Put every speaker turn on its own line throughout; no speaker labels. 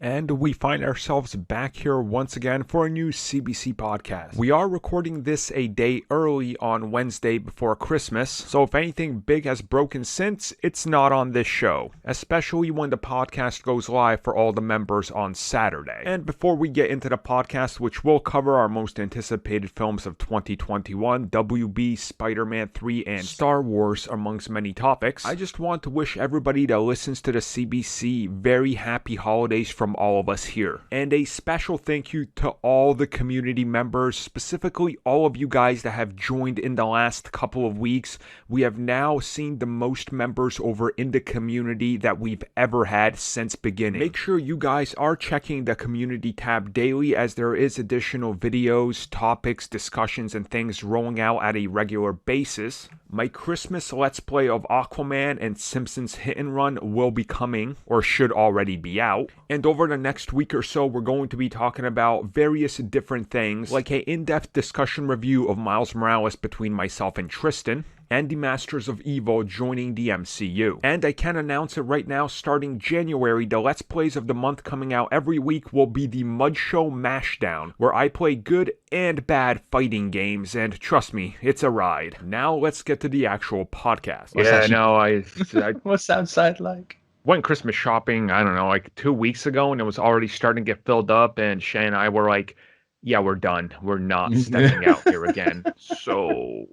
And we find ourselves back here once again for a new CBC podcast. We are recording this a day early on Wednesday before Christmas, so if anything big has broken since, it's not on this show, especially when the podcast goes live for all the members on Saturday. And before we get into the podcast, which will cover our most anticipated films of 2021, WB, Spider-Man 3, and Star Wars, amongst many topics, I just want to wish everybody that listens to the CBC very happy holidays from all of us here. And a special thank you to all the community members, specifically all of you guys that have joined in the last couple of weeks. We have now seen the most members over in the community that we've ever had since beginning. Make sure you guys are checking the community tab daily, as there is additional videos, topics, discussions, and things rolling out at a regular basis. My Christmas Let's Play of Aquaman and Simpsons Hit and Run will be coming, or should already be out. And over the next week or so, we're going to be talking about various different things, like an in-depth discussion review of Miles Morales between myself and Tristan, and the Masters of Evil joining the MCU. And I can announce it right now, starting January, the Let's Plays of the month coming out every week will be the Mud Show Mashdown, where I play good and bad fighting games, and trust me, it's a ride. Now let's get to the actual podcast.
What's that sound like?
Went Christmas shopping, I don't know, like 2 weeks ago, and it was already starting to get filled up, and Shay and I were like, yeah, we're done. We're not stepping out here again. So,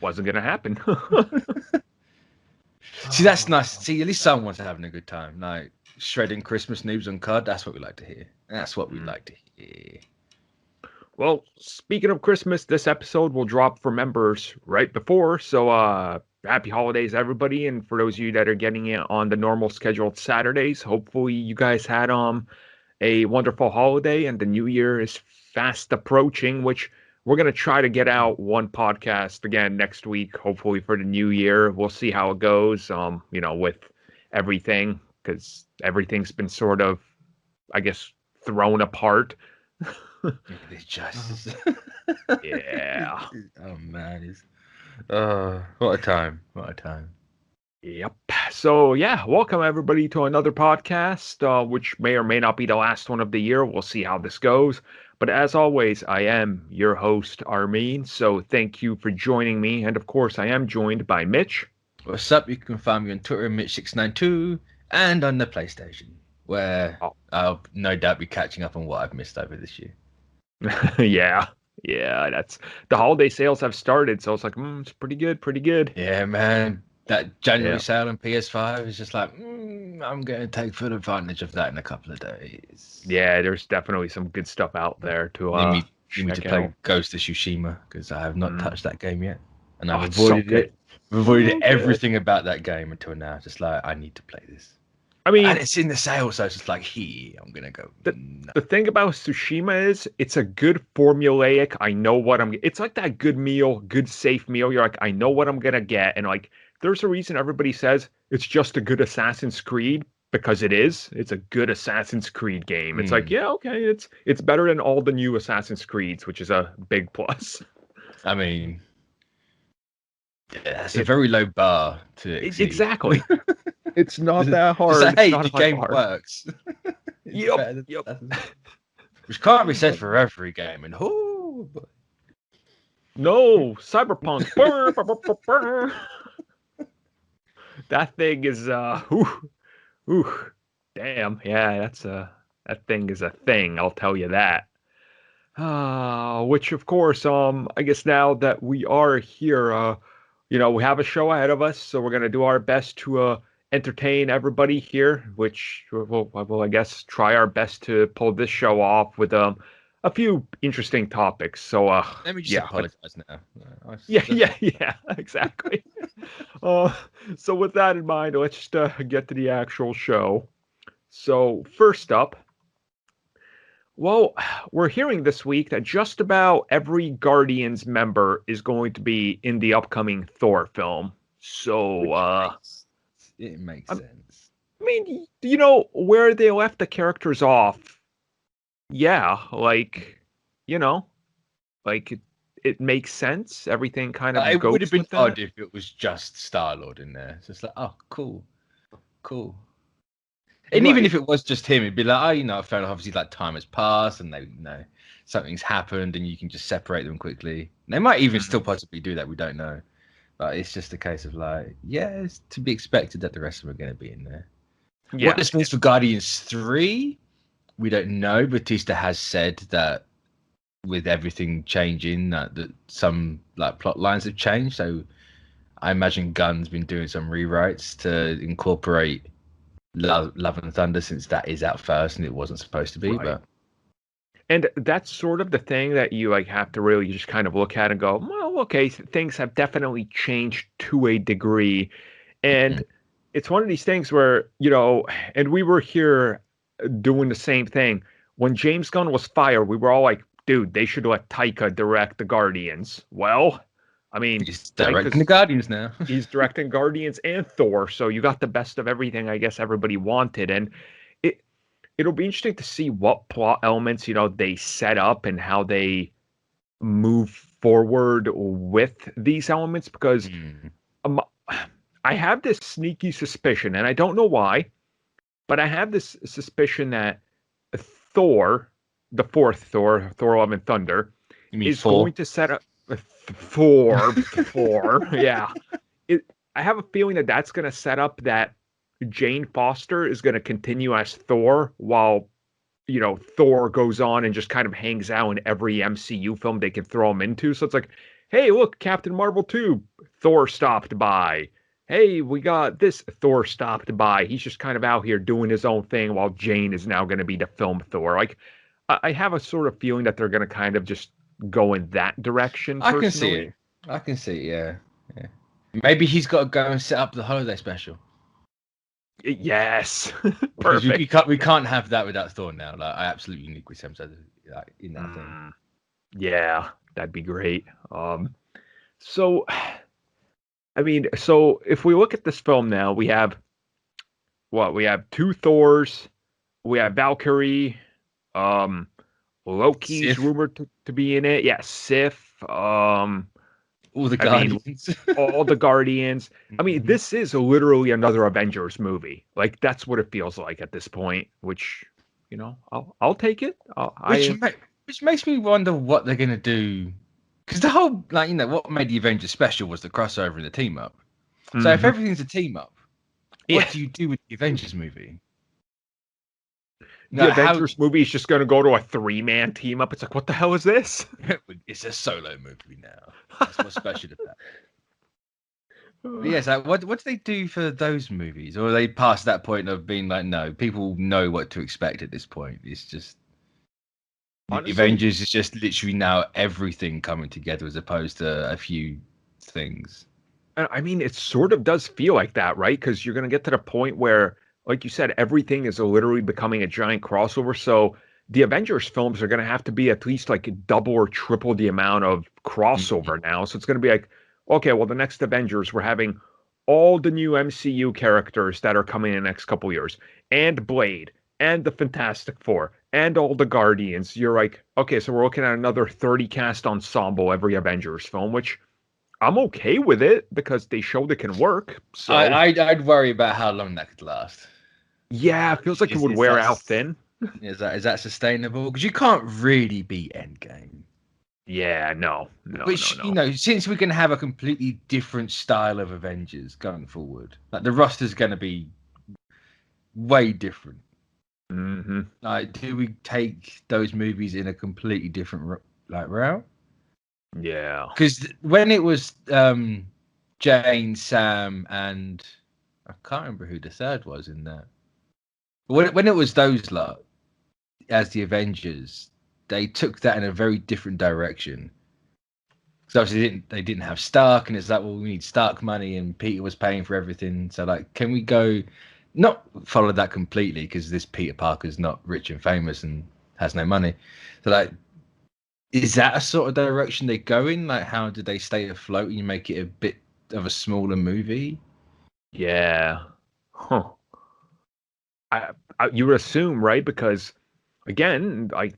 wasn't going to happen.
See, that's nice. See, at least someone's having a good time. Like, shredding Christmas news on card, that's what we like to hear. That's what we like to hear.
Well, speaking of Christmas, this episode will drop for members right before, so happy holidays, everybody. And for those of you that are getting it on the normal scheduled Saturdays, hopefully you guys had a wonderful holiday, and the new year is fast approaching, which we're going to try to get out one podcast again next week, hopefully for the new year. We'll see how it goes, with everything, because everything's been sort of, I guess, thrown apart.
It's just...
Yeah.
Oh, man. What a time. What a time.
Yep. So, yeah, welcome everybody to another podcast, which may or may not be the last one of the year. We'll see how this goes. But as always, I am your host, Armin. So thank you for joining me. And of course, I am joined by Mitch.
What's up? You can find me on Twitter, Mitch692, and on the PlayStation, where I'll no doubt be catching up on what I've missed over this year.
Yeah, that's the holiday sales have started, so it's like, it's pretty good.
Yeah, man. That January sale on PS5 is just like, I'm going to take full advantage of that in a couple of days.
Yeah, there's definitely some good stuff out there to
you need to play Ghost of Tsushima, because I have not touched that game yet, and I've avoided everything about that game until now. Just like, I need to play this.
I mean,
and it's in the sale, so it's just like, I'm gonna go.
The thing about Tsushima is it's a good formulaic. I know what it's like that good meal, good safe meal. You're like, I know what I'm gonna get, and like, there's a reason everybody says it's just a good Assassin's Creed, because it is. It's a good Assassin's Creed game. It's like, yeah, okay, it's better than all the new Assassin's Creeds, which is a big plus.
I mean, it's a very low bar to exceed.
Exactly. It's not that hard.
It's like, hey, the game works.
Yep.
Which can't be said for every game. And
no, Cyberpunk. That thing is damn. Yeah, that thing is a thing. I'll tell you that. Which of course, I guess now that we are here, we have a show ahead of us, so we're gonna do our best to entertain everybody here, which we'll I guess try our best to pull this show off with a few interesting topics. So
let me just apologize now.
Yeah, exactly. So with that in mind, let's just get to the actual show. So first up, well, we're hearing this week that just about every Guardians member is going to be in the upcoming Thor film. So
it makes sense.
I mean, where they left the characters off. Yeah, like, it makes sense. Everything kind of
it
goes
would have been
with
odd
that.
if it was just Star-Lord in there. It's just like, oh, cool. And even if it was just him, it'd be like, oh, fair enough. Obviously, like time has passed, and they, something's happened, and you can just separate them quickly. They might even still possibly do that. We don't know. But it's just a case of like, yeah, it's to be expected that the rest of them are going to be in there. Yeah. What this means for Guardians 3, we don't know. Batista has said that with everything changing, that some like plot lines have changed. So I imagine Gunn's been doing some rewrites to incorporate Love and Thunder, since that is out first and it wasn't supposed to be. Right.
And that's sort of the thing that you like have to really just kind of look at and go, well, okay, things have definitely changed to a degree. And it's one of these things where, and we were here doing the same thing. When James Gunn was fired, we were all like, dude, they should let Taika direct the Guardians. Well, I mean,
he's directing the Guardians now.
He's directing Guardians and Thor, so you got the best of everything I guess everybody wanted. And it'll be interesting to see what plot elements, they set up and how they move forward with these elements, because I have this sneaky suspicion, and I don't know why, but I have this suspicion that Thor, the fourth Thor, Thor Love and Thunder, is going to set up Thor, yeah. I have a feeling that that's going to set up that Jane Foster is going to continue as Thor while, Thor goes on and just kind of hangs out in every MCU film they can throw him into. So it's like, hey, look, Captain Marvel 2, Thor stopped by. Hey, we got this, Thor stopped by. He's just kind of out here doing his own thing while Jane is now going to be the film Thor. Like, I have a sort of feeling that they're going to kind of just go in that direction.
I can see it, yeah. Maybe he's got to go and set up the holiday special.
Yes. Perfect.
We can't have that without Thor now. Like, I absolutely need Chris Hemsworth in that thing.
Yeah, that'd be great. So if we look at this film now, we have two Thors, we have Valkyrie, Loki's rumored to be in it. Yeah, Sif.
All the Guardians.
All the Guardians. I mean, this is literally another Avengers movie. Like, that's what it feels like at this point, which, I'll take it.
Which makes me wonder what they're going to do. Because the whole, what made the Avengers special was the crossover and the team up. So if everything's a team up, what do you do with the Avengers movie?
The Avengers movie is just going to go to a 3-man team up. It's like, what the hell is this?
It's a solo movie now. That's what's special about it. Yes, what do they do for those movies? Or are they past that point of being like, no, people know what to expect at this point? It's just honestly, Avengers is just literally now everything coming together as opposed to a few things.
I mean, it sort of does feel like that, right? Because you're going to get to the point where, like you said, everything is literally becoming a giant crossover. So the Avengers films are going to have to be at least like double or triple the amount of crossover now. So it's going to be like, okay, well, the next Avengers, we're having all the new MCU characters that are coming in the next couple years, and Blade, and the Fantastic Four, and all the Guardians. You're like, okay, so we're looking at another 30 cast ensemble every Avengers film, which I'm okay with it because they showed it can work. So
I'd worry about how long that could last.
Yeah, it feels like it would wear out thin.
Is that sustainable? Because you can't really beat Endgame.
Yeah, no.
Which, since we're going to have a completely different style of Avengers going forward, like the roster's going to be way different.
Mm-hmm.
Like, do we take those movies in a completely different route?
Yeah.
Because when it was Jane, Sam, and I can't remember who the third was in that. When it was those lot as the Avengers, they took that in a very different direction. So obviously they didn't have Stark, and it's like, well, we need Stark money, and Peter was paying for everything. So like, can we go not follow that completely, because this Peter Parker's not rich and famous and has no money. So like, is that a sort of direction they go in? Like, how do they stay afloat and you make it a bit of a smaller movie?
Yeah. Huh. You would assume, right? Because again, like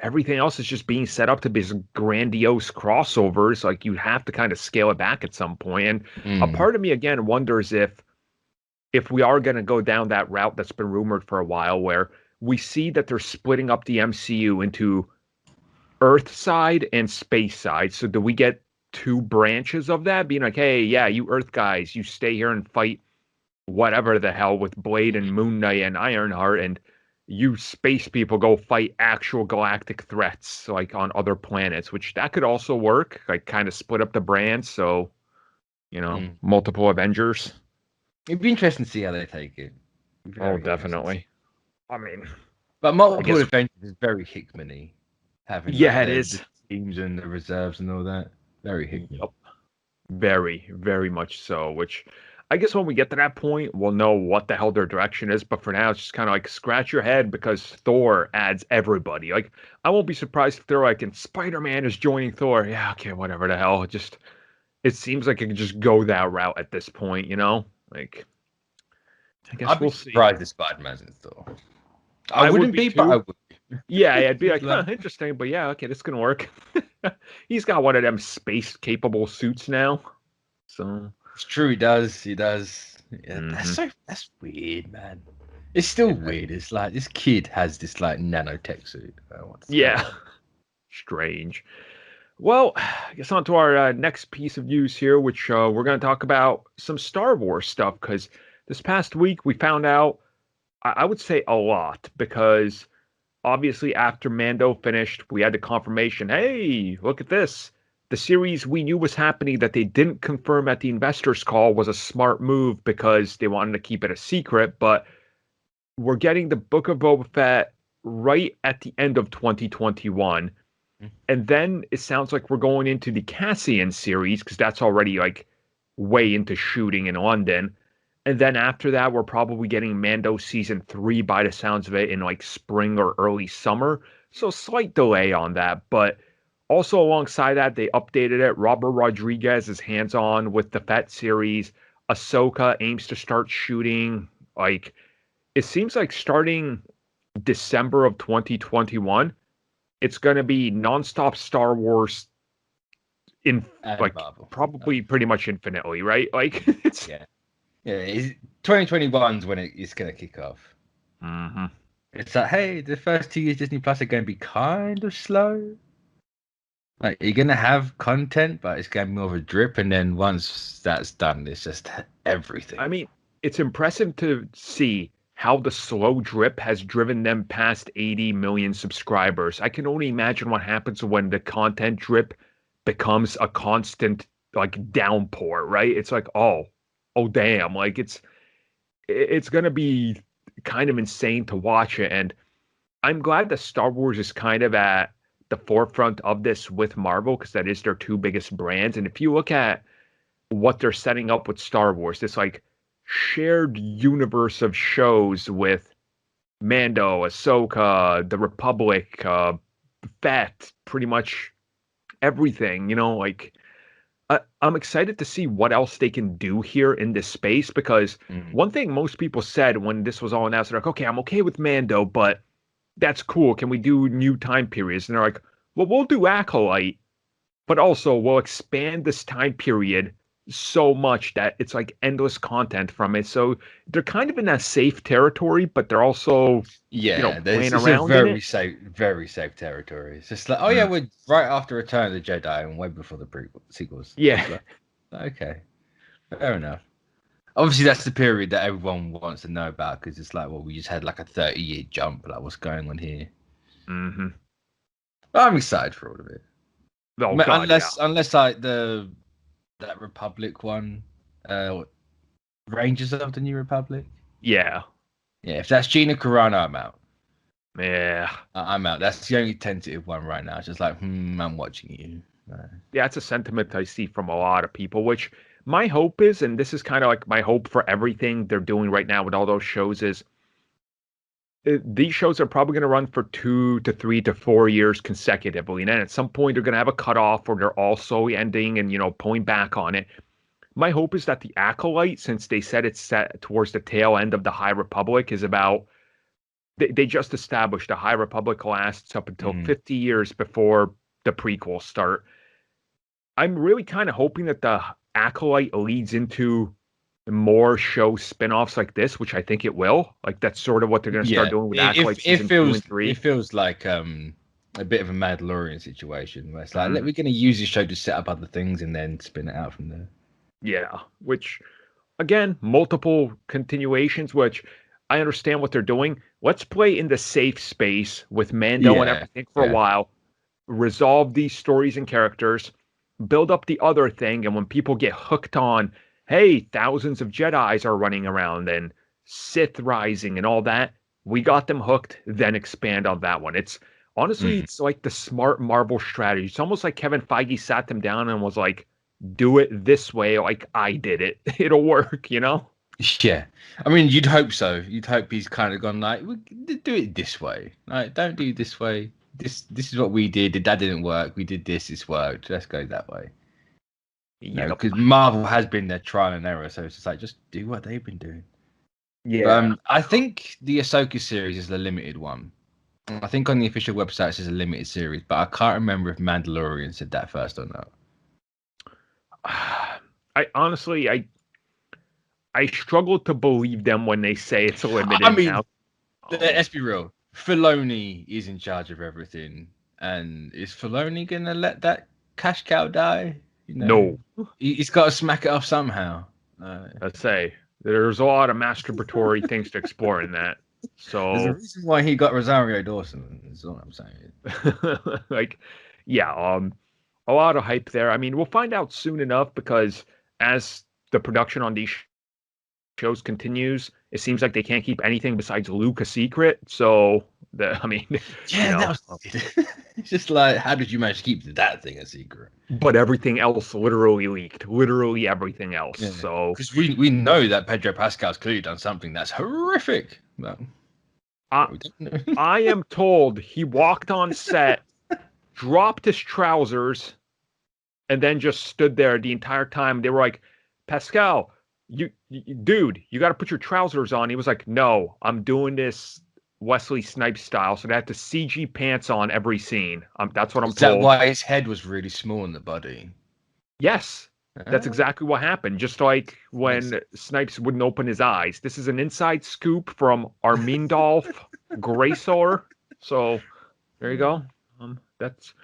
everything else is just being set up to be some grandiose crossovers. Like you have to kind of scale it back at some point. And a part of me again wonders if if we are going to go down that route that's been rumored for a while, where we see that they're splitting up the MCU into Earth side and space side. So do we get two branches of that being like, hey, yeah, you Earth guys, you stay here and fight whatever the hell with Blade and Moon Knight and Ironheart, and you space people go fight actual galactic threats like on other planets, which that could also work, like kind of split up the brands. So, multiple Avengers.
It'd be interesting to see how they take it.
Oh, definitely. I mean,
but multiple Avengers is very Hickman-y. Having
it is.
The teams and the reserves and all that. Very Hickman.
Yep. Very, very much so, which I guess when we get to that point, we'll know what the hell their direction is. But for now, it's just kind of like scratch your head because Thor adds everybody. Like, I won't be surprised if they're like, and Spider-Man is joining Thor. Yeah, okay, whatever the hell. It seems like it could just go that route at this point, Like, I guess
I'd
we'll
be
see.
surprised if Spider-Man's in Thor.
I
wouldn't be, but I would.
Yeah, I'd be like, interesting, but yeah, okay, this is gonna work. He's got one of them space-capable suits now, so
it's true. He does. Yeah, that's weird, man. It's still weird. It's like this kid has this like nanotech suit.
Strange. Well, I guess on to our next piece of news here, which we're going to talk about some Star Wars stuff because this past week we found out, I would say a lot, because obviously after Mando finished, we had the confirmation, hey, look at this. The series we knew was happening that they didn't confirm at the investors call was a smart move because they wanted to keep it a secret, but we're getting the Book of Boba Fett right at the end of 2021. And then it sounds like we're going into the Cassian series because that's already like way into shooting in London. And then after that, we're probably getting Mando season 3 by the sounds of it in like spring or early summer. So slight delay on that. But also alongside that, they updated it. Robert Rodriguez is hands-on with the Fett series. Ahsoka aims to start shooting. Like, it seems like starting December of 2021, it's going to be nonstop Star Wars in like Marvel. Probably pretty much infinitely, right? Like it's
2021's when it's going to kick off.
Mm-hmm.
It's like, hey, the first 2 years Disney Plus are going to be kind of slow. Like you're going to have content, but it's going to be more of a drip, and then once that's done, it's just everything.
I mean, it's impressive to see how the slow drip has driven them past 80 million subscribers. I can only imagine what happens when the content drip becomes a constant like downpour, right? It's like, oh damn, like it's going to be kind of insane to watch it. And I'm glad that Star Wars is kind of at the forefront of this with Marvel because that is their two biggest brands. And if you look at what they're setting up with Star Wars, this like shared universe of shows with Mando, Ahsoka, the Republic, Fett, pretty much everything, like I'm excited to see what else they can do here in this space because one thing most people said when this was all announced, they're like, okay, I'm okay with Mando, but that's cool. Can we do new time periods? And they're like, well, we'll do Acolyte, but also we'll expand this time period so much that it's like endless content from it. So they're kind of in that safe territory, but they're also playing around.
It's very safe territory. It's just like, we're right after Return of the Jedi and way before the sequels.
Yeah.
Like, okay, fair enough. Obviously, that's the period that everyone wants to know about because it's like, well, we just had like a 30-year jump. Like, what's going on here?
Mm-hmm.
But I'm excited for all of it.
Oh,
unless like that Republic one, Rangers of the New Republic.
Yeah.
If that's Gina Carano, I'm out.
Yeah,
I'm out. That's the only tentative one right now. It's just like, I'm watching you.
Yeah, it's a sentiment I see from a lot of people, which my hope is, and this is kind of like my hope for everything they're doing right now with all those shows is these shows are probably going to run for 2 to 3 to 4 years consecutively. And then at some point they're going to have a cutoff or they're all slowly ending and, pulling back on it. My hope is that the Acolyte, since they said it's set towards the tail end of the High Republic, is about, they just established the High Republic lasts up until 50 years before the prequels start. I'm really kind of hoping that the Acolyte leads into more show spin-offs like this, which I think it will. Like that's sort of what they're going to start
Yeah,
doing with Acolyte
it
season 2
feels
and 3.
like a bit of a Mandalorian situation where it's like,
Mhm.
we're going to use this show to set up other things and then spin it out from there.
Yeah, which again, multiple continuations, which I understand what they're doing. Let's play in the safe space with Mando and
Yeah,
everything for a
yeah,
while, resolve these stories and characters, build up the other thing, and when people get hooked on, hey, thousands of Jedis are running around and Sith rising and all that, we got them hooked, then expand on that one. It's honestly,
mm,
it's like the smart Marvel strategy. It's almost like Kevin Feige sat them down and was like, do it this way, like I did it. It'll work, you know?
yeah. I mean, you'd hope so. You'd hope he's kind of gone like, we do it this way. Like, don't do it this way. This is what we did. That didn't work. We did this. It's worked. Let's go that way. No,
Yep.
because Marvel has been their trial and error, so it's just like just do what they've been doing. But
Yeah.
I think the Ahsoka series is the limited one. I think on the official website it says a limited series, but I can't remember if Mandalorian said that first or not.
I honestly, I struggle to believe them when they say it's limited
I mean,
now.
let's be real. Filoni is in charge of everything, and is Filoni gonna let that cash cow die? You know,
No,
he's got to smack it off somehow.
let's say there's a lot of masturbatory things to explore in that.
There's a
So,
reason why he got Rosario Dawson. Is all I'm saying.
like, yeah, a lot of hype there. I mean, we'll find out soon enough because as the production on these shows continues, it seems like they can't keep anything besides Luke a secret. So, I mean,
Yeah, that was it's just like, how did you manage to keep that thing a secret?
but everything else literally leaked, literally everything else.
Yeah.
So,
Because we know that Pedro Pascal's clearly done something that's horrific. But
I,
we don't know.
I am told he walked on set, dropped his trousers, and then just stood there the entire time. They were like, Pascal, dude, you got to put your trousers on. He was like, no, I'm doing this Wesley Snipes style. So they had to CG pants on every scene. That's what I'm
Is that
told.
why his head was really small in the body?
Yes, that's
Ah,
exactly what happened. Just like
makes
when Snipes wouldn't open his eyes. This is an inside scoop from Armindolf Graysor. So there you go. That's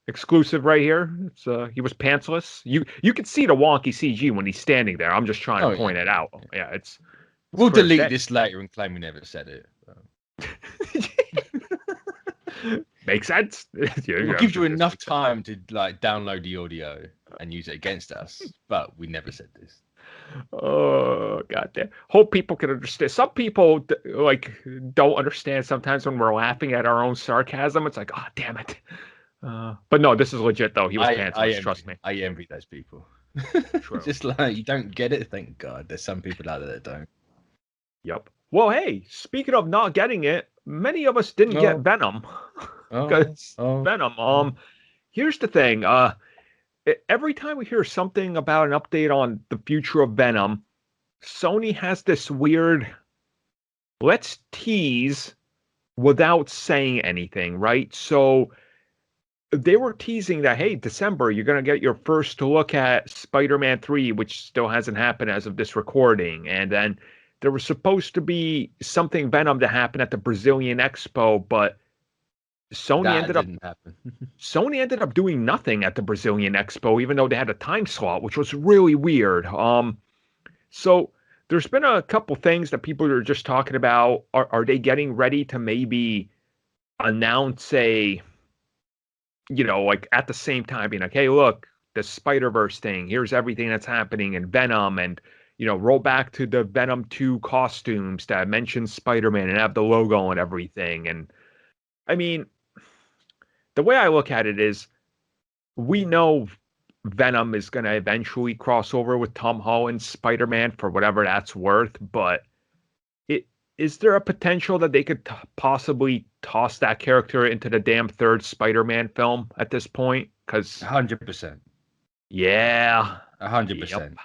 exclusive right here. It's he was pantsless. You could see the wonky CG when he's standing there. I'm just trying
Oh
to
yeah.
point it out. Yeah, it's
We'll
clear as
delete
day.
this later and claim we never said it.
Makes sense.
We'll give you enough time to like download the audio and use it against us, but we never said this.
Oh god damn. Hope people can understand. Some people like don't understand sometimes when we're laughing at our own sarcasm. It's like, oh damn it. But no, this is legit though. He was pantsless, trust me.
I envy those people.
True.
Just like you don't get it, thank God. There's some people out there that don't.
Yep. Well, hey, speaking of not getting it, many of us didn't get Venom. Because Venom, here's the thing. Every time we hear something about an update on the future of Venom, Sony has this weird let's tease without saying anything, right? So they were teasing that, hey, December, you're going to get your first look at Spider-Man 3, which still hasn't happened as of this recording. And then there was supposed to be something Venom to happen at the Brazilian Expo, but Sony ended up doing nothing at the Brazilian Expo, even though they had a time slot, which was really weird. So there's been a couple things that people are just talking about. Are they getting ready to maybe announce like at the same time, being like, hey, look, the Spider-Verse thing, here's everything that's happening in Venom, and roll back to the Venom 2 costumes that mention Spider-Man and have the logo and everything. And I mean, the way I look at it is we know Venom is going to eventually cross over with Tom Holland's Spider-Man for whatever that's worth, but is there a potential that they could possibly toss that character into the damn third Spider-Man film at this point? Because
100%.
Yeah.
100%.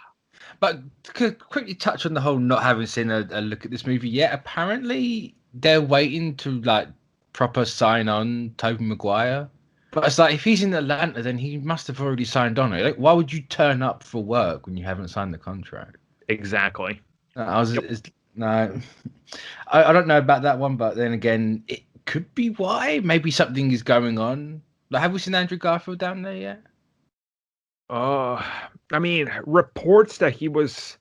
But to quickly touch on the whole not having seen a look at this movie yet, apparently they're waiting to like proper sign on Tobey Maguire. But it's like, if he's in Atlanta, then he must have already signed on it. Like, why would you turn up for work when you haven't signed the contract?
exactly.
No, I don't know about that one, but then again, it could be why. Maybe something is going on. Like, have we seen Andrew Garfield down there yet?
Uh, I mean, reports that he was,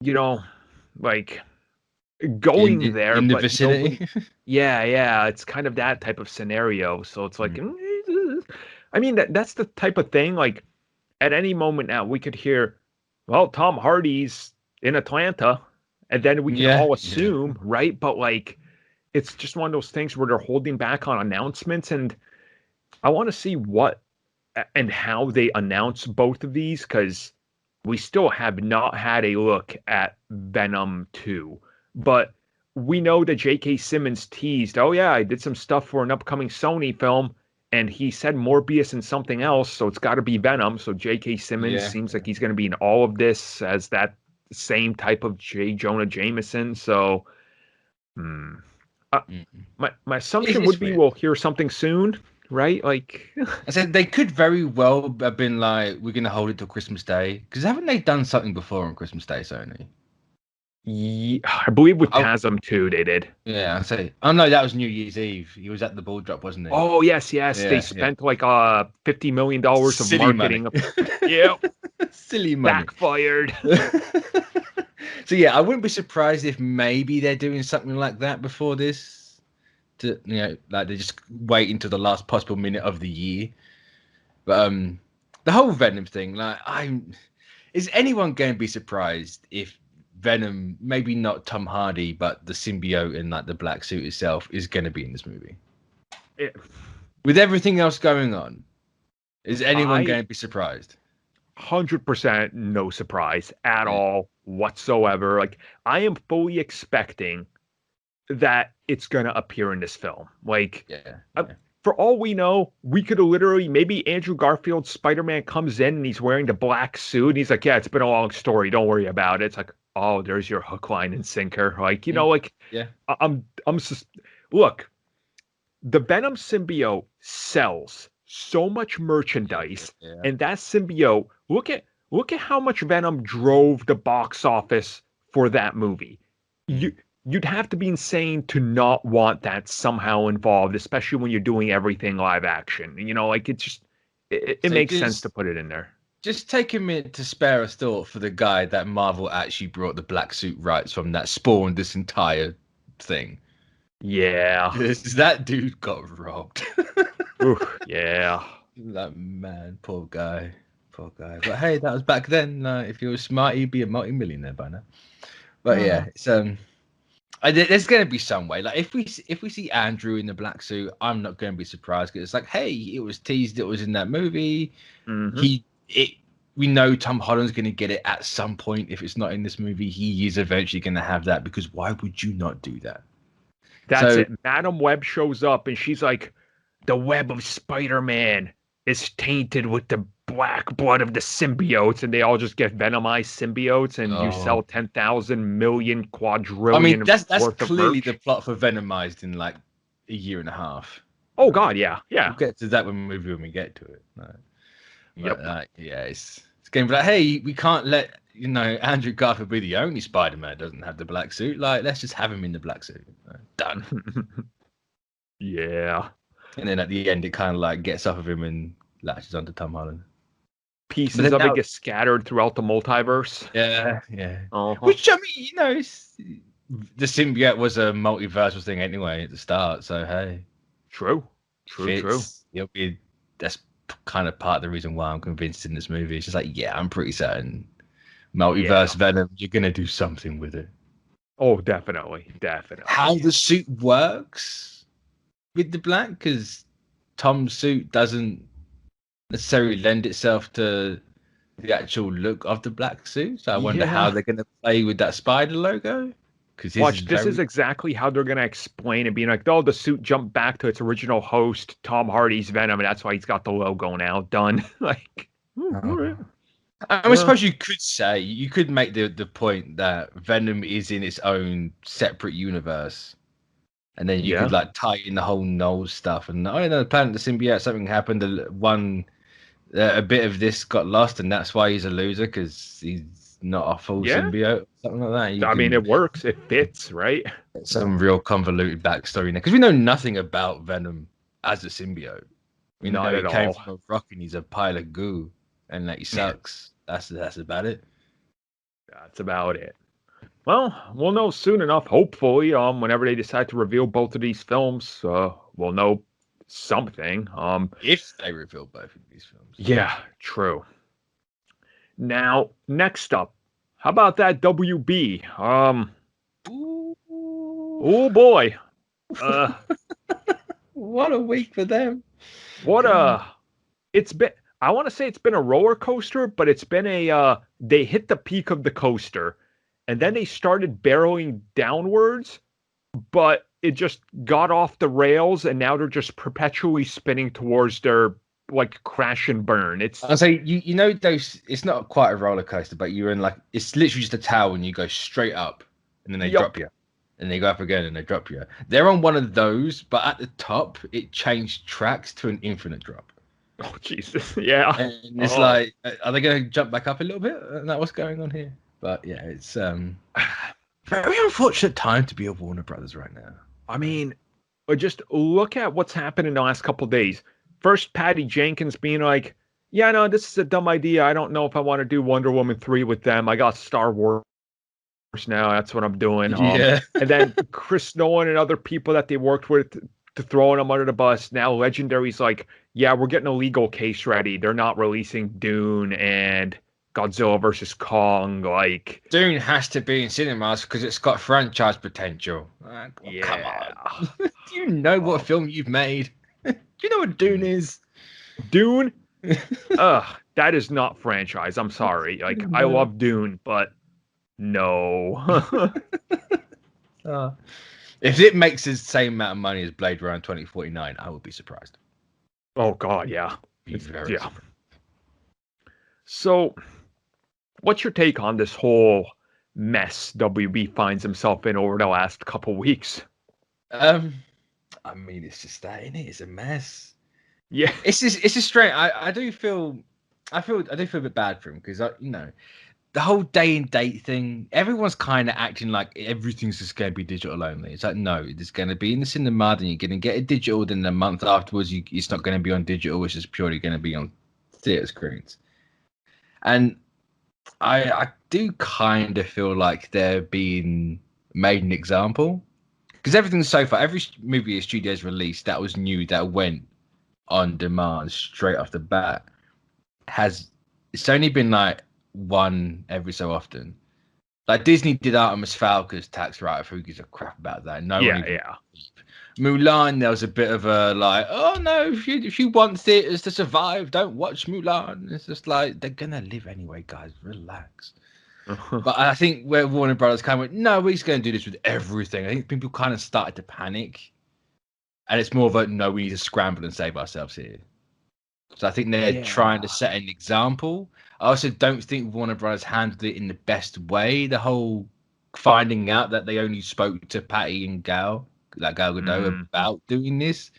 you know, like going there,
In the
but nobody.
vicinity.
Yeah, it's kind of that type of scenario. So it's like,
Mm.
I mean, that's the type of thing. Like at any moment now, we could hear, well, Tom Hardy's in Atlanta, and then we can
Yeah,
all
yeah.
assume, right? But like, it's just one of those things where they're holding back on announcements, and I want to see what and how they announce both of these because we still have not had a look at Venom 2. But we know that J.K. Simmons teased, oh, yeah, I did some stuff for an upcoming Sony film. And he said Morbius and something else, so it's got to be Venom. So J.K. Simmons
Yeah.
seems like he's going to be in all of this as that same type of J. Jonah Jameson. So, hmm. Uh,
Mm.
my assumption would
It's
be
weird.
we'll hear something soon, right? Like,
I said they could very well have been like, we're gonna hold it till Christmas Day, because haven't they done something before on Christmas Day, Sony?
I believe with
Oh,
TASM 2 they did.
yeah, I say. Oh no, that was New Year's Eve. He was at the ball drop, wasn't he?
Oh yes. They
Yeah, yeah.
spent like $50 million of
Silly money.
marketing. Yeah,
Silly money.
backfired.
So yeah, I wouldn't be surprised if maybe they're doing something like that before this. To like they just wait until the last possible minute of the year. But the whole Venom thing, like is anyone going to be surprised if Venom, maybe not Tom Hardy, but the symbiote and like the black suit itself is going to be in this movie?
It,
With everything else going on, is anyone
I
going to be surprised?
100% no surprise at
Yeah,
all whatsoever. Like I am fully expecting that it's gonna appear in this film. Like
yeah,
uh,
yeah.
for all we know, we could literally maybe Andrew Garfield's Spider-Man comes in and he's wearing the black suit. And he's like, "Yeah, it's been a long story. Don't worry about it." It's like, "Oh, there's your hook, line, and sinker." Like
Mm,
like
yeah.
I'm just look. The Venom symbiote sells so much
Yeah,
merchandise,
yeah.
and that symbiote, look at how much Venom drove the box office for that movie.
Mm.
You'd have to be insane to not want that somehow involved, especially when you're doing everything live action. Like it just it
So
makes sense to put it in there.
just take a minute to spare a thought for the guy that Marvel actually brought the black suit rights from that spawned this entire thing.
Yeah.
Because that dude got robbed.
Ooh, yeah.
That man, poor guy. Poor guy. But hey, that was back then. If you were smart, you'd be a multi-millionaire by now. But yeah, it's there's going to be some way. Like if we see Andrew in the black suit, I'm not going to be surprised because it's like, hey, it was teased, it was in that movie.
Hmm.
We know Tom Holland's going to get it at some point. If it's not in this movie, he is eventually going to have that. Because why would you not do that?
That's
So
it. Madam Web shows up and she's like, the web of Spider-Man is tainted with the black blood of the symbiotes, and they all just get venomized symbiotes, and you
oh,
sell 10,000 million
I mean,
quadrillion
that's
worth of
clearly the
merch.
plot for Venomized in like a year and a half.
Oh God, yeah,
We'll
yeah,
get to that when we get to it. No. But
yep.
yeah, it's going to be like, hey, we can't let Andrew Garfield be the only Spider-Man that doesn't have the black suit. Like, let's just have him in the black suit. Done.
Yeah.
And then at the end, it kind of like gets off of him and latches onto Tom Holland. But
Pieces
then
of it
now,
get scattered throughout the multiverse.
yeah.
Uh-huh.
Which I mean, the symbiote was a multiversal thing anyway at the start. So hey,
True. True.
fits. That's kind of part of the reason why I'm convinced in this movie. It's just like, yeah, I'm pretty certain
Yeah.
multiverse Venom. You're gonna do something with it.
Oh, definitely.
How
Definitely.
the suit works with the black, because Tom's suit doesn't necessarily lend itself to the actual look of the black suit. So I wonder how
Yeah.
they're going to play with that spider logo. Because his is
Watch, this is
very.
exactly how they're gonna explain it, being like, oh, the suit jumped back to its original host, Tom Hardy's Venom, and that's why he's got the logo now. Done. Like, all right.
I suppose you could make the point that Venom is in its own separate universe, and then you could
Yeah.
like tie in the whole Knowles stuff. And I don't know, Planet of the Symbiote, something happened. A bit of this got lost, and that's why he's a loser because he's not a full
Yeah,
symbiote, something like that. You
I mean,
can
it works. It fits, right?
get some real convoluted backstory in there because we know nothing about Venom as a symbiote. We know
Not
he
at
came
all.
from a rock and he's a pile of goo, and that he sucks. That's about it.
That's about it. Well, we'll know soon enough. Hopefully, whenever they decide to reveal both of these films, we'll know something.
If they reveal both of these films.
Yeah, true. Now, next up, how about that WB?
Ooh.
Oh boy. Uh,
What a week for them.
what
God.
a. It's been. I want to say it's been a roller coaster, but it's been a. They hit the peak of the coaster, and then they started barreling downwards, but it just got off the rails, and now they're just perpetually spinning towards their like crash and burn. It's
I'll say you know those. It's not quite a roller coaster, but you're in like it's literally just a tower, and you go straight up, and then they
yup.
drop you, and they go up again, and they drop you. They're on one of those, but at the top, it changed tracks to an infinite drop,
Oh Jesus, yeah.
and it's
Oh,
like, are they going to jump back up a little bit? Isn't that what's going on here? But yeah, it's very unfortunate time to be a Warner Brothers right now.
I mean, just look at what's happened in the last couple of days. First, Patty Jenkins being like, "Yeah, no, this is a dumb idea. I don't know if I want to do Wonder Woman 3 with them. I got Star Wars now. That's what I'm doing."
Yeah.
And then Chris Nolan and other people that they worked with to throwing them under the bus. Now Legendary's like, "Yeah, we're getting a legal case ready. They're not releasing Dune and Godzilla versus Kong." Like,
Dune has to be in cinemas because it's got franchise potential. Come
yeah.
on. Do you know what film you've made? Do you know what Dune is?
Dune? That is not franchise. I'm sorry. Like, I
No.
love Dune, but no.
If it makes the same amount of money as Blade Runner 2049, I would be surprised.
Oh God, yeah.
Be very surprised.
So, what's your take on this whole mess WB finds himself in over the last couple weeks?
I mean, it's just that, innit? It's a mess.
Yeah.
It's a strange. I do feel a bit bad for him because the whole day and date thing. Everyone's kind of acting like everything's just going to be digital only. It's like no, it's going to be in the cinema. Then you're going to get it digital. Then a month afterwards, it's not going to be on digital. It's just purely going to be on theater screens. And I do kind of feel like they're being made an example because everything so far, every movie a studio's released that was new that went on demand straight off the bat it's only been like one every so often. Like Disney did Artemis Falcon's tax write-off. Who gives a crap about that? No one even. Mulan, there was a bit of a like, oh no, if you want theaters to survive, don't watch Mulan. It's just like they're gonna live anyway, guys. Relax. But I think where Warner Brothers kind of went, no, we're just gonna do this with everything. I think people kind of started to panic, and it's more of a no, we need to scramble and save ourselves here. So I think they're trying to set an example. I also don't think Warner Brothers handled it in the best way. The whole finding out that they only spoke to Patty and Gal Gadot about doing this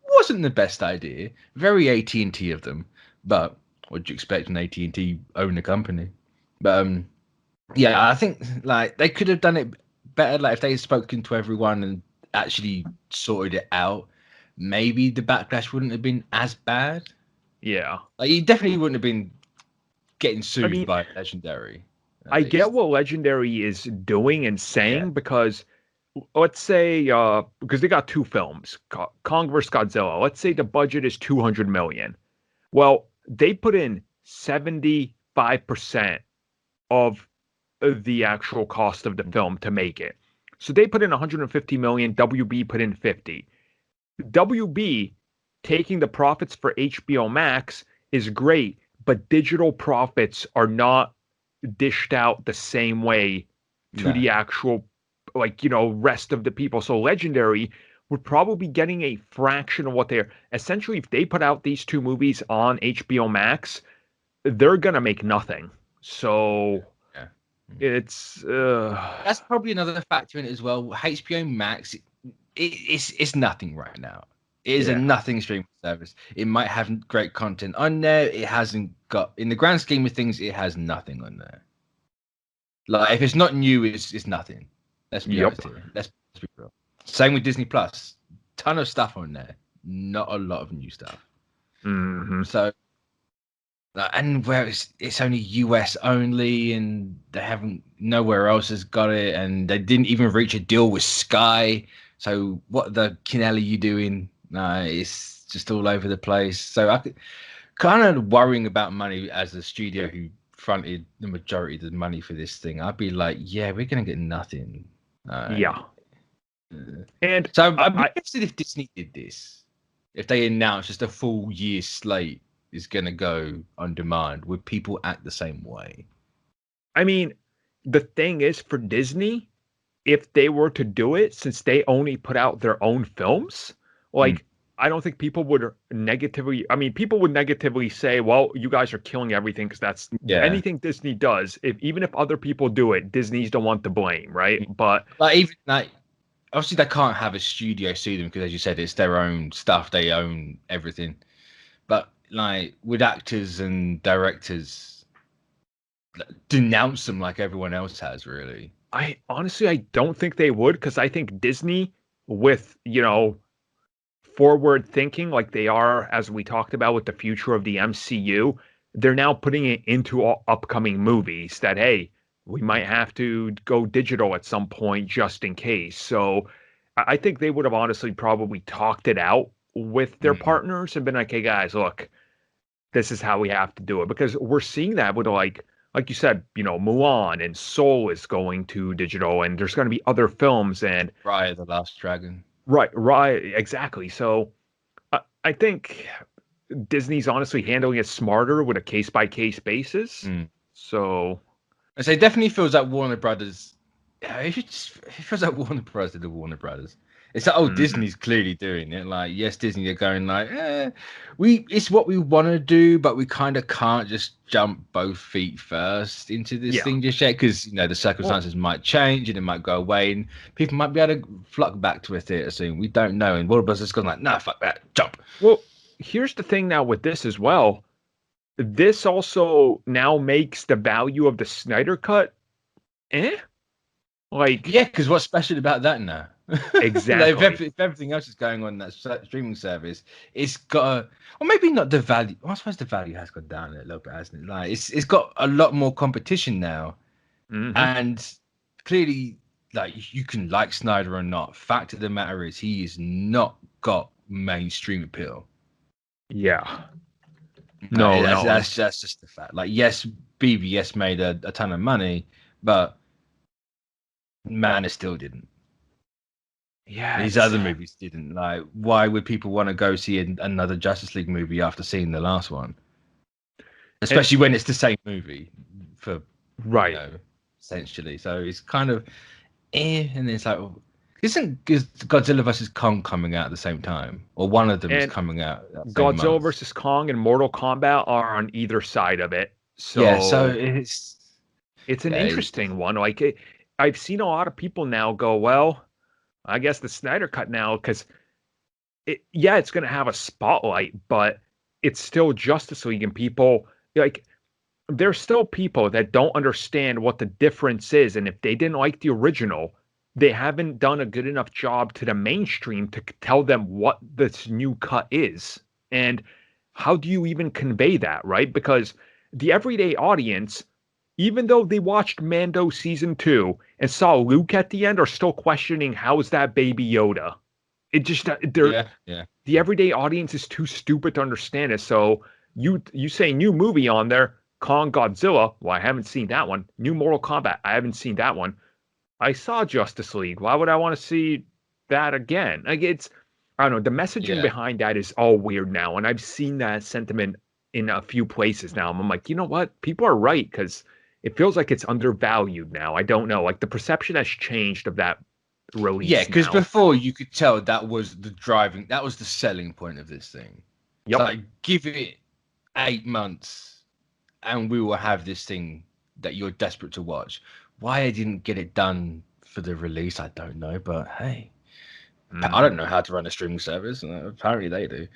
wasn't the best idea. Very AT&T of them, but what do you expect when AT&T own a company? But yeah, I think like they could have done it better. Like if they had spoken to everyone and actually sorted it out, maybe the backlash wouldn't have been as bad.
Yeah.
Like you definitely wouldn't have been getting sued by Legendary.
I get what Legendary is doing and saying because let's say because they got two films, Kong vs. Godzilla. Let's say the budget is 200 million. Well, they put in 75% of the actual cost of the film to make it. So they put in 150 million, WB put in 50. WB taking the profits for HBO Max is great, but digital profits are not dished out the same way to the actual rest of the people. So Legendary would probably be getting a fraction of what they're essentially if they put out these two movies on HBO Max, they're gonna make nothing. So it's
that's probably another factor in it as well. HBO Max, it's nothing right now. It is a nothing streaming service. It might have great content on there. It hasn't got, in the grand scheme of things, it has nothing on there. Like if it's not new, it's nothing. Let's be
Yep.
honest here. Let's be real. Same with Disney Plus. Ton of stuff on there. Not a lot of new stuff.
Hmm.
So and where it's only US only, and they haven't nowhere else has got it, and they didn't even reach a deal with Sky. So what the Kinelli you doing? No, it's just all over the place. So I could kind of worrying about money as a studio who fronted the majority of the money for this thing. I'd be like, yeah, we're gonna get nothing.
Yeah. And
So I'm
I
interested if Disney did this, if they announced just a full year slate is gonna go on demand, would people act the same way?
I mean, the thing is for Disney, if they were to do it, since they only put out their own films,
Mm.
like I don't think people would negatively. I mean, people would negatively say, "Well, you guys are killing everything," because that's
Yeah.
anything Disney does. If even if other people do it, Disney's the one to blame, right? But
Like even like obviously they can't have a studio sue them because as you said, it's their own stuff. They own everything. But like with actors and directors, denounce them like everyone else has, really.
I honestly I don't think they would because I think Disney, with forward thinking like they are, as we talked about with the future of the MCU, they're now putting it into all upcoming movies that, hey, we might have to go digital at some point just in case. So I think they would have honestly probably talked it out with their
Mm.
partners and been like, hey guys, look, this is how we have to do it. Because we're seeing that with like you said, Mulan and Soul is going to digital and there's going to be other films and
Raya the Last Dragon.
right, exactly. So I think Disney's honestly handling it smarter with a case by case basis.
Mm.
So
I say it definitely feels like Warner Brothers. Yeah, it feels like Warner Brothers did the Warner Brothers. It's like, oh,
mhm.
Disney's clearly doing it. Like, yes, Disney are going like, it's what we want to do, but we kind of can't just jump both feet first into this
Yeah.
thing just yet because the
Well,
circumstances might change and it might go away and people might be able to flock back to a theater soon. We don't know. And Warner Brothers is going like, nah, fuck that, jump.
well, here's the thing now with this as well. This also now makes the value of the Snyder cut eh? Like
Yeah, because what's special about that now? Like
exactly.
if everything else is going on that streaming service, it's got a, or maybe not the value. Well, I suppose the value has gone down a little bit, hasn't it? Like it's got a lot more competition now,
Hmm.
and clearly, like you can like Snyder or not. Fact of the matter is, he has not got mainstream appeal.
Yeah.
Like,
No, no.
that's just the fact. Like yes, BVS made a ton of money, but Man, it still didn't.
Yeah,
These
it's
other movies didn't. Like, why would people want to go see another Justice League movie after seeing the last one?
and
Especially when it's the same movie for, you
right.
know, essentially. So it's kind of and it's like, isn't Godzilla versus Kong coming out at the same time, or one of them is
And
coming out that same
Godzilla
month?
versus Kong and Mortal Kombat are on either side of it.
Yeah. So
So it's an
yeah,
interesting one. I've seen a lot of people now go, well, I guess the Snyder cut now, because yeah, it's going to have a spotlight, but it's still Justice League, and people like there's still people that don't understand what the difference is, and if they didn't like the original, they haven't done a good enough job to the mainstream to tell them what this new cut is. And how do you even convey that, right? Because the everyday audience, even though they watched Mando season 2 and saw Luke at the end, are still questioning how's that baby Yoda. It just they're
yeah, yeah.
the everyday audience is too stupid to understand it. So you say new movie on there, Kong Godzilla. Well, I haven't seen that one. New Mortal Kombat. I haven't seen that one. I saw Justice League. Why would I want to see that again? Like I don't know. The messaging
Yeah.
behind that is all weird now, and I've seen that sentiment in a few places now. And I'm like, you know what? People are right because it feels like it's undervalued now. I don't know. Like the perception has changed of that
Yeah,
release
because
now.
before you could tell that was the selling point of this thing. It's
Yep.
like give it 8 months and we will have this thing that you're desperate to watch. Why I didn't get it done for the release, I don't know. But hey, I don't
Hmm.
know how to run a streaming service. Apparently they do.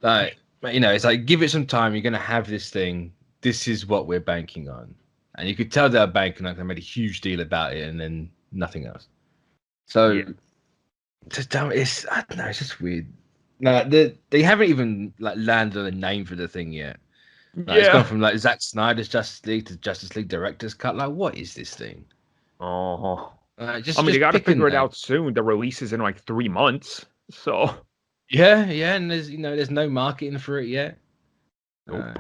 Like, it's like give it some time. You're gonna have this thing. This is what we're banking on, and you could tell they were banking. Like they made a huge deal about it, and then nothing else. So, it's I don't know. It's just weird. No, they haven't even like landed on a name for the thing yet. Like, it's gone from like Zack Snyder's Justice League to Justice League Director's Cut. Like, what is this thing?
Oh,
Just
I mean, you got to figure it
name.
out soon. The release is in like 3 months, so
yeah, and there's no marketing for it yet.
nope.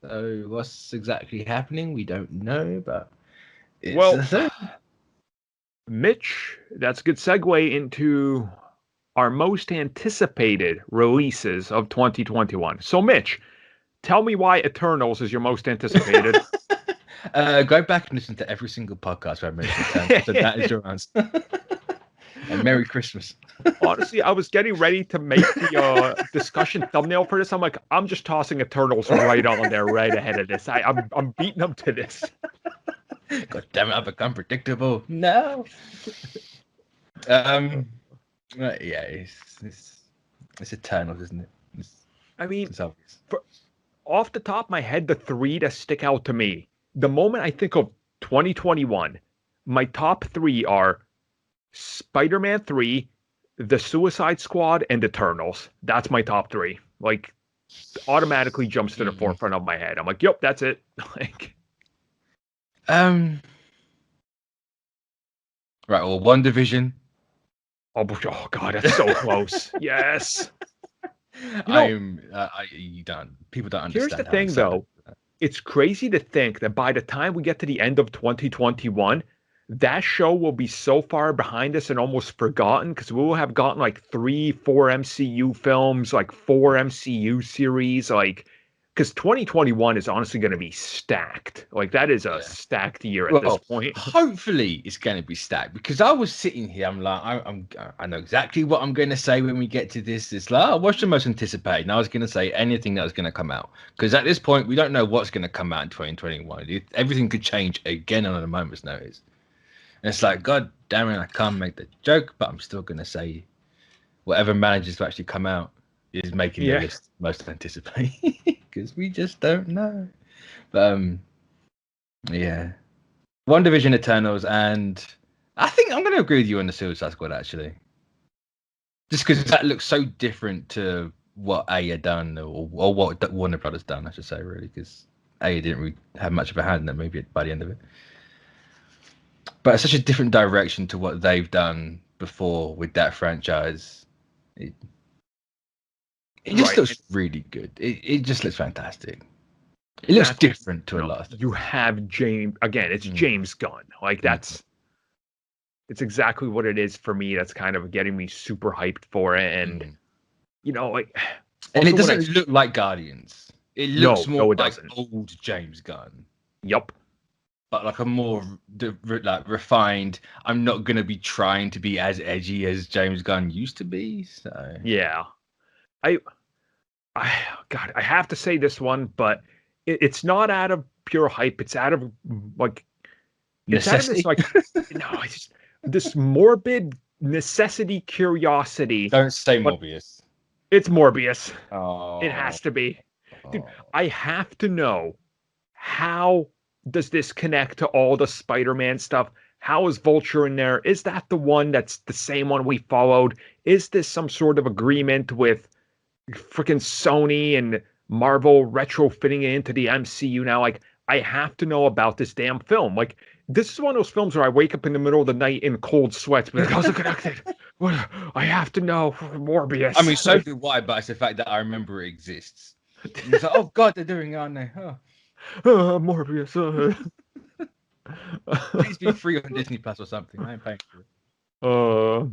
So what's exactly happening? We don't know, but it's
Well,
a thing.
Mitch, that's a good segue into our most anticipated releases of 2021. So, Mitch, tell me why Eternals is your most anticipated.
Go back and listen to every single podcast where I mentioned Eternals. So that is your answer. And Merry Christmas.
Honestly, I was getting ready to make the discussion thumbnail for this. I'm like, I'm just tossing Eternals right on there, right ahead of this. I'm beating them to this.
God damn it, I've become predictable. No. Yeah, it's Eternals, isn't it? It's obvious.
Off the top of my head, the 3 that stick out to me, the moment I think of 2021, my top 3 are Spider-Man 3, The Suicide Squad, and Eternals. That's my top 3. Like, automatically jumps to the forefront of my head. I'm like, yep, that's it. Like,
right. Well, WandaVision.
oh God, that's so close. Yes.
People don't understand.
Here's the thing, though. It's crazy to think that by the time we get to the end of 2021, that show will be so far behind us and almost forgotten because we will have gotten like 3, 4 MCU films, like 4 MCU series, like because 2021 is honestly going to be stacked. Like that is a stacked year at this point.
Hopefully, it's going to be stacked because I was sitting here. I'm like, I know exactly what I'm going to say when we get to this. It's like, what's the most anticipated? And I was going to say anything that was going to come out because at this point, we don't know what's going to come out in 2021. Everything could change again on a moment's notice. And it's like, God damn it, I can't make the joke, but I'm still going to say whatever manages to actually come out is making the list most anticipated because we just don't know. But WandaVision, Eternals, and I think I'm going to agree with you on the Suicide Squad actually, just because that looks so different to what A had done or what Warner Brothers done, I should say, really, because A didn't really have much of a hand in that movie by the end of it. But it's such a different direction to what they've done before with that franchise. It just looks really good. It just looks fantastic. It looks different to a lot of things.
You have James again. It's James Gunn. Like it's exactly what it is for me. That's kind of getting me super hyped for it, and like.
And it doesn't look like Guardians. It looks more like old James Gunn.
Yep.
But like a more refined. I'm not gonna be trying to be as edgy as James Gunn used to be. So
yeah, I have to say this one, but it's not out of pure hype. It's out of like
necessity.
It's out of this this morbid necessity, curiosity.
Don't say Morbius.
It's Morbius.
Oh,
it has to be, dude. I have to know how. Does this connect to all the Spider-Man stuff? How is Vulture in there? Is that the one that's the same one we followed? Is this some sort of agreement with freaking Sony and Marvel retrofitting it into the MCU now? Like, I have to know about this damn film. Like, this is one of those films where I wake up in the middle of the night in cold sweats, but how's it connected? I have to know. Morbius.
I mean, so do I, but it's the fact that I remember it exists. It's like, oh God, they're doing it, aren't they?
Morbius.
Please be free on Disney Plus or something. I ain't paying for it.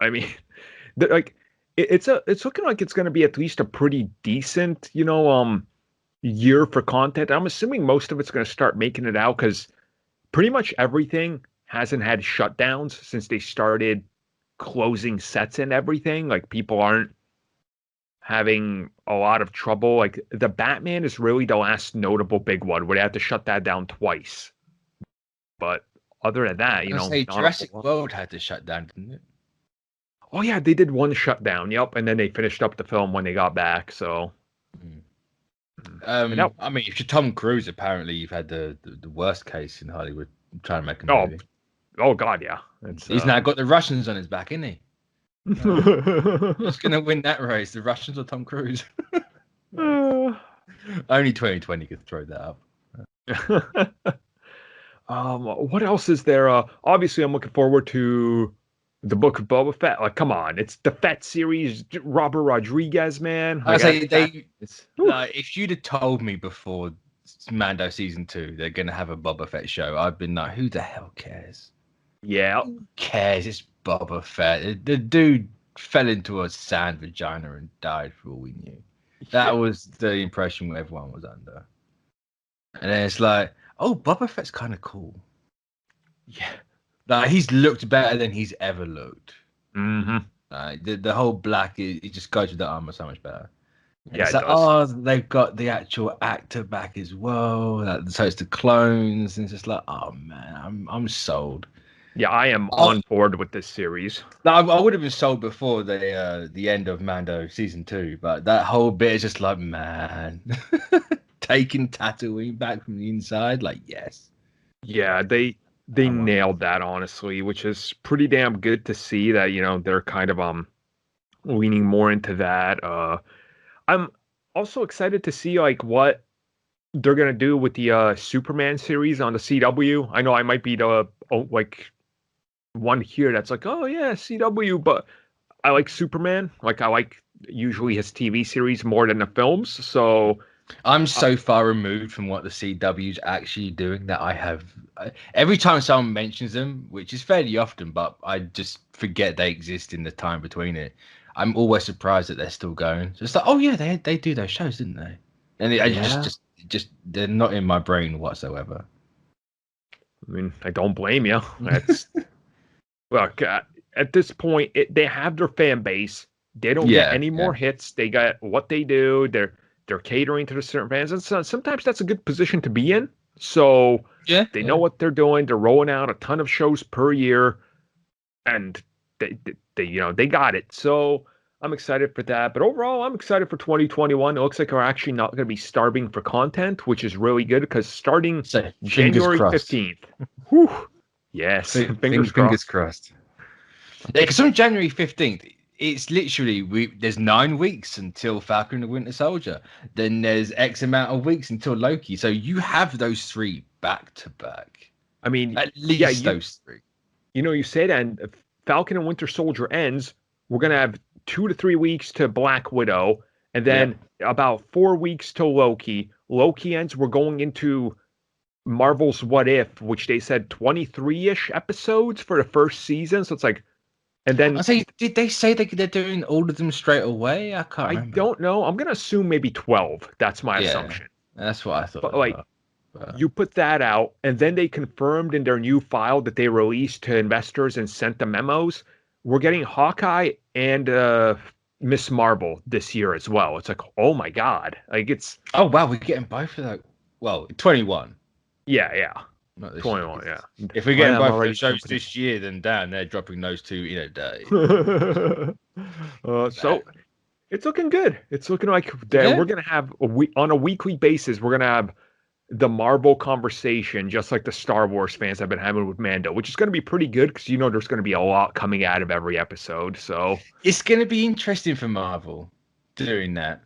I mean, it's looking like it's going to be at least a pretty decent, year for content. I'm assuming most of it's going to start making it out because pretty much everything hasn't had shutdowns since they started closing sets and everything. Like people aren't having a lot of trouble. Like the Batman is really the last notable big one where they had to shut that down twice. But other than that,
Jurassic World had to shut down, didn't it?
Oh yeah, they did one shutdown. Yep, and then they finished up the film when they got back. So,
I mean, if you're Tom Cruise, apparently you've had the worst case in Hollywood trying to make a
oh,
movie.
oh God, yeah. It's
He's now got the Russians on his back, isn't he? Who's gonna win that race? The Russians or Tom Cruise? Only 2020 could throw that up.
What else is there? Obviously, I'm looking forward to the Book of Boba Fett. Like, come on, it's the Fett series. Robert Rodriguez, man.
I
Like,
say if you'd have told me before Mando season 2 they're gonna have a Boba Fett show, I'd been like, who the hell cares?
Yeah,
Who cares? It's Boba Fett. The dude fell into a sand vagina and died for all we knew. That was the impression everyone was under. And then it's like, oh, Boba Fett's kind of cool.
Yeah.
Like, he's looked better than he's ever looked.
Mm-hmm.
The whole black, it just goes with the armor so much better. And
Yeah,
it's
it
like,
does.
oh, they've got the actual actor back as well. Like, so it's the clones, and it's just like, oh man, I'm sold.
Yeah, I am on board with this series.
I would have been sold before the end of Mando season 2, but that whole bit is just like, man, taking Tatooine back from the inside, like, yes.
Yeah, they nailed that, honestly, which is pretty damn good to see that, they're kind of leaning more into that. I'm also excited to see like what they're gonna do with the Superman series on the CW. I know I might be the like one here that's like, oh yeah, CW, but I like Superman. Like, I like usually his TV series more than the films. So
I'm so far removed from what the CW's actually doing that every time someone mentions them, which is fairly often, but I just forget they exist in the time between it. I'm always surprised that they're still going. So it's like, oh yeah, they do those shows, didn't they? And I just they're not in my brain whatsoever.
I mean, I don't blame you. That's look, at this point, they have their fan base. They don't get any more hits. They got what they do. They're catering to the certain fans, and so sometimes that's a good position to be in. So they know what they're doing. They're rolling out a ton of shows per year, and they got it. So I'm excited for that. But overall, I'm excited for 2021. It looks like we're actually not going to be starving for content, which is really good because starting January 15th. Whew, yes,
fingers crossed. Yeah, because on January 15th, it's literally there's 9 weeks until Falcon and the Winter Soldier. Then there's X amount of weeks until Loki. So you have those 3 back to back.
I mean,
at least those 3.
You say that, and Falcon and Winter Soldier ends, we're gonna have 2 to 3 weeks to Black Widow, and then about 4 weeks till Loki. Loki ends, we're going into Marvel's What If, which they said 23-ish episodes for the first season. So it's like, and then
did they say they're doing all of them straight away? I can't remember.
I don't know. I'm gonna assume maybe 12. That's my assumption.
That's what I thought.
But like, you put that out, and then they confirmed in their new file that they released to investors and sent the memos. We're getting Hawkeye and Miss Marvel this year as well. It's like, oh my god, like it's.
Oh wow, we're getting both of those. Well, 21.
Yeah. 21, yeah.
If we're getting both of those shows this year, then damn, they're dropping those 2 in a day.
So it's looking good. It's looking like we're gonna have on a weekly basis. We're gonna have the Marvel conversation, just like the Star Wars fans have been having with Mando, which is going to be pretty good because there's going to be a lot coming out of every episode. So
it's going to be interesting for Marvel doing that.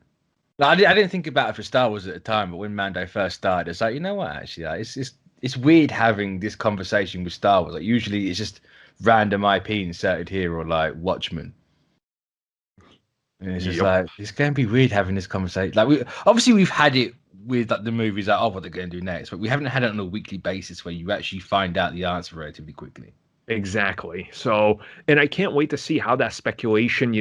I didn't think about it for Star Wars at the time, but when Mando first started, it's like, you know what? Actually, like, it's weird having this conversation with Star Wars. Like, usually it's just random IP inserted here, or like Watchmen. And it's just like, it's going to be weird having this conversation. Like, we've had it with like the movies, like, oh, what they're going to do next, but we haven't had it on a weekly basis where you actually find out the answer relatively quickly.
Exactly. So, and I can't wait to see how that speculation,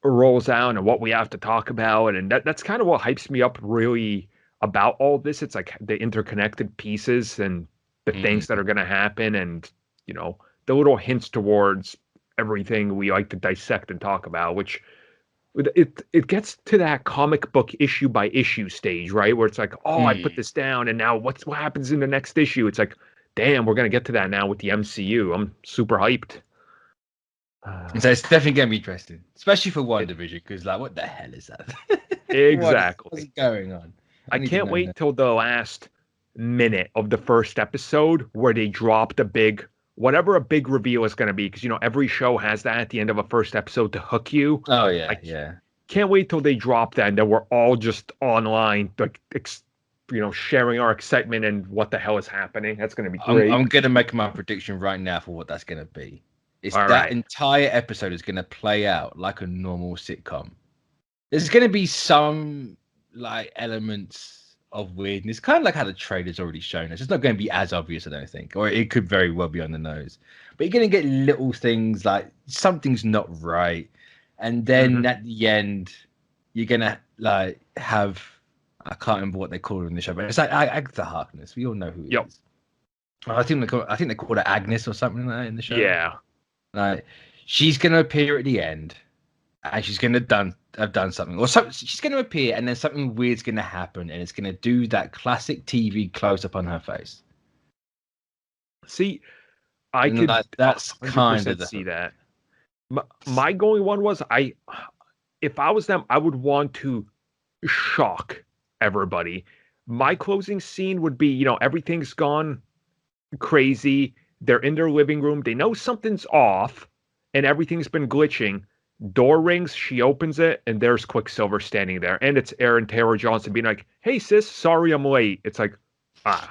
rolls out and what we have to talk about. And that's kind of what hypes me up really about all this. It's like the interconnected pieces and the things that are going to happen, and the little hints towards everything we like to dissect and talk about, which it gets to that comic book issue by issue stage, right? Where it's like, oh, I put this down, and now what happens in the next issue? It's like, damn, we're gonna get to that now with the MCU. I'm super hyped.
So it's definitely gonna be interesting, especially for WandaVision, because like, what the hell is that?
Exactly.
What's going on?
I can't wait till the last minute of the first episode where they drop the big, whatever a big reveal is going to be. Because, every show has that at the end of a first episode to hook you.
Oh, yeah, yeah.
Can't wait till they drop that and then we're all just online, like, sharing our excitement and what the hell is happening. That's going to be great.
I'm going to make my prediction right now for what that's going to be. Entire episode is going to play out like a normal sitcom. There's going to be some like elements of weirdness, kind of like how the trailer's already shown us. It's not going to be as obvious, I don't think, or it could very well be on the nose. But you're going to get little things like something's not right, and then at the end, you're going to like have, I can't remember what they call her in the show, but it's like Agatha Harkness. We all know who it is. I think they call her Agnes or something like that in the show.
Yeah.
Like, she's going to appear at the end, and she's going to have done something, or something. She's going to appear, and then something weird's going to happen, and it's going to do that classic TV close up on her face.
See, I could.
That's kind of
see that. My going one was if I was them, I would want to shock everybody. My closing scene would be, everything's gone crazy. They're in their living room. They know something's off and everything's been glitching. Door rings. She opens it and there's Quicksilver standing there. And it's Aaron Taylor Johnson being like, "Hey, sis, sorry I'm late." It's like,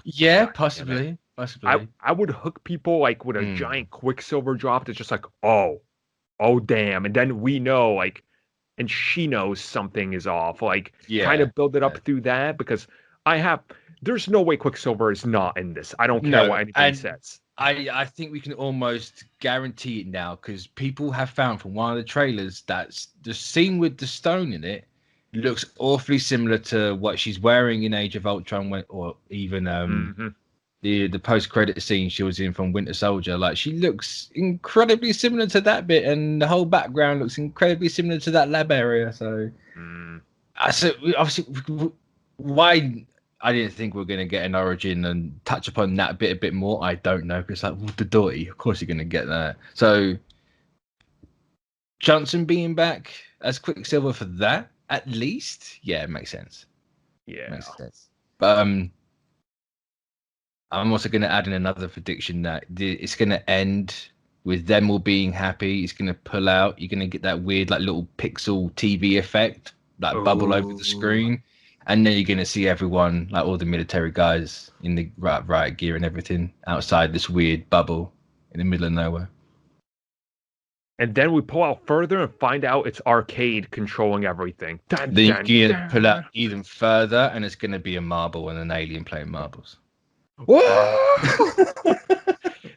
yeah, possibly.
I would hook people like with a giant Quicksilver drop that's just like, oh, damn. And then we know, like, and she knows something is off. Like, kind of build it up through that, because there's no way Quicksilver is not in this. I don't care what anything says.
I think we can almost guarantee it now, because people have found from one of the trailers that the scene with the stone in it looks awfully similar to what she's wearing in Age of Ultron, or even the post-credit scene she was in from Winter Soldier. Like, she looks incredibly similar to that bit, and the whole background looks incredibly similar to that lab area. So, obviously, why I didn't think we are going to get an origin and touch upon that a bit more. I don't know, because the Doherty, of course you're going to get that. So Johnson being back as Quicksilver for that, at least, yeah, it makes sense.
Yeah,
makes sense. But I'm also going to add in another prediction that it's going to end with them all being happy. It's going to pull out. You're going to get that weird, like, little pixel TV effect, like bubble over the screen. And then you're going to see everyone, like all the military guys in the riot gear and everything, outside this weird bubble in the middle of nowhere.
And then we pull out further and find out it's Arcade controlling everything.
Then you're going to pull out even further, and it's going to be a marble and an alien playing marbles.
Whoa!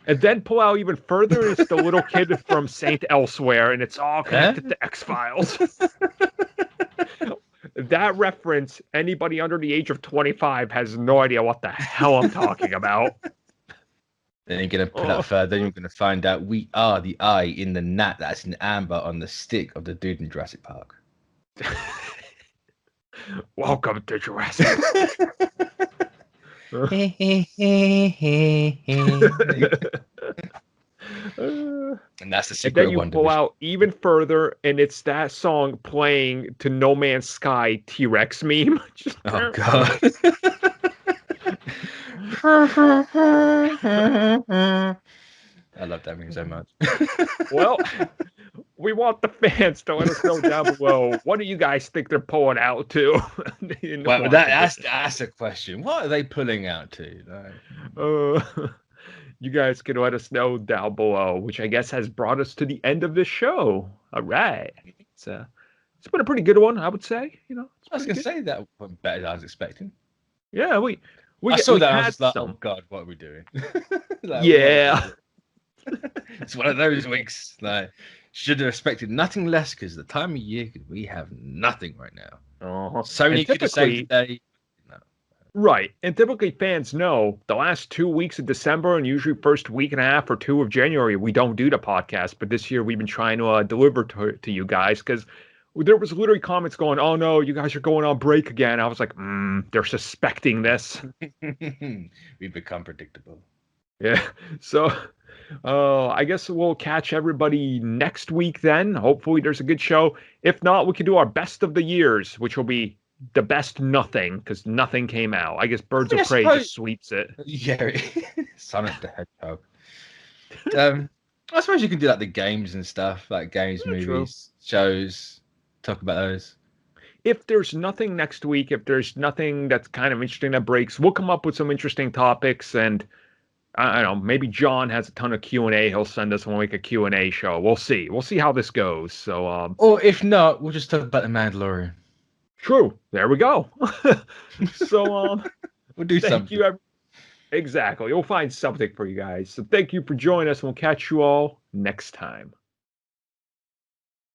And then pull out even further, and it's the little kid from Saint Elsewhere, and it's all connected to X-Files. That reference, anybody under the age of 25 has no idea what the hell I'm talking about.
Then you're going to pull out further, and you're going to find out we are the eye in the gnat that's in amber on the stick of the dude in Jurassic Park.
Welcome to Jurassic.
And that's the secret.
And then you pull out even further, and it's that song playing to No Man's Sky T-Rex meme.
Oh god. I love that meme so much.
Well, we want the fans to let us know down below, what do you guys think they're pulling out to?
Well, that's a question. What are they pulling out to?
You guys can let us know down below, which I guess has brought us to the end of this show. All right. It's been a pretty good one, I would say.
I was going to say that went better than I was expecting.
Yeah,
I saw that. I was like, oh god, what are we doing?
Yeah.
It's one of those weeks. Like, should have expected nothing less, because the time of year we have nothing right now. Sony could have saved the day. No.
Right. And typically fans know the last 2 weeks of December and usually first week and a half or two of January, we don't do the podcast. But this year we've been trying to deliver to you guys, because there was literally comments going, "Oh no, you guys are going on break again." I was like, they're suspecting this.
We've become predictable.
Yeah. So I guess we'll catch everybody next week then. Hopefully there's a good show. If not, we can do our best of the years, which will be the best nothing, because nothing came out. I guess Birds
I
of Prey
suppose...
just sweeps it.
Yeah, Sonic the Hedgehog. Um, I suppose you can do like the games and stuff, like games,
Yeah, true.
movies, shows. Talk about those.
If there's nothing next week, if there's nothing that's kind of interesting that breaks, we'll come up with some interesting topics. And I don't know, maybe John has a ton of Q&A. He'll send us when we make a Q&A show. We'll see. We'll see how this goes. So,
Or if not, we'll just talk about the Mandalorian.
true. There we go. So,
We'll do
thank
something.
you. Exactly. We'll find something for you guys. So thank you for joining us. We'll catch you all next time.